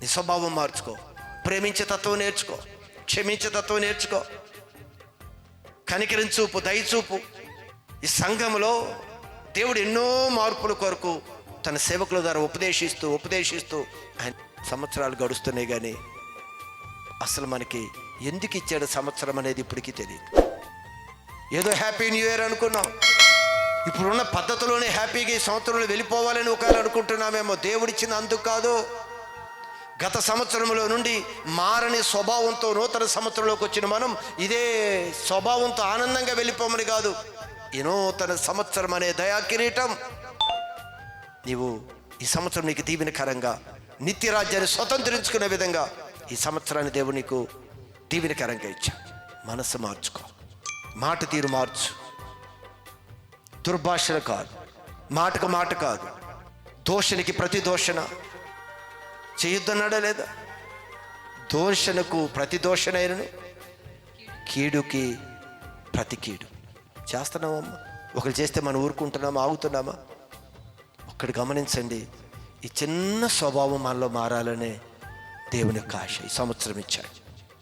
నీ స్వభావం మార్చుకో, ప్రేమించే తత్వం నేర్చుకో, క్షమించే తత్వం నేర్చుకో, కనికరం చూపు, దయచూపు. ఈ సంఘంలో దేవుడు ఎన్నో మార్పుల కొరకు తన సేవకుల ద్వారా ఉపదేశిస్తూ ఆయన సంవత్సరాలు గడుస్తున్నాయి. కానీ అసలు మనకి ఎందుకు ఇచ్చాడు సంవత్సరం అనేది ఇప్పటికీ తెలియదు. ఏదో హ్యాపీ న్యూ ఇయర్ అనుకున్నాం, ఇప్పుడున్న పద్ధతిలోనే హ్యాపీగా ఈ సంవత్సరంలో వెళ్ళిపోవాలని ఒకవేళ అనుకుంటున్నామేమో. దేవుడిచ్చింది అందుకు కాదు. గత సంవత్సరంలో నుండి మారని స్వభావంతో నూతన సంవత్సరంలోకి వచ్చిన మనం ఇదే స్వభావంతో ఆనందంగా వెళ్ళిపోమని కాదు. ఈ నూతన సంవత్సరం అనే దయా కిరీటం నీవు ఈ సంవత్సరం నీకు దీవెనకరంగా నిత్య రాజ్యాన్ని స్వతంత్రించుకునే విధంగా ఈ సంవత్సరాన్ని దేవుడు నీకు దీవెనకరంగా ఇచ్చాడు. మనసు మార్చుకో, మాట తీరు మార్చు. దుర్భాషణ కాదు, మాటకు మాట కాదు, దోషణకి ప్రతి దోషణ చేయొద్దన్నాడా లేదా? దోషణకు ప్రతి దోషణ అయినను కీడుకి ప్రతి కీడు చేస్తున్నామమ్మా. ఒకరు చేస్తే మనం ఊరుకుంటున్నామా, ఆగుతున్నామా? ఒక్కడు గమనించండి, ఈ చిన్న స్వభావం మనలో మారాలనే దేవుని యొక్క ఆశ ఈ సంవత్సరం ఇచ్చాడు.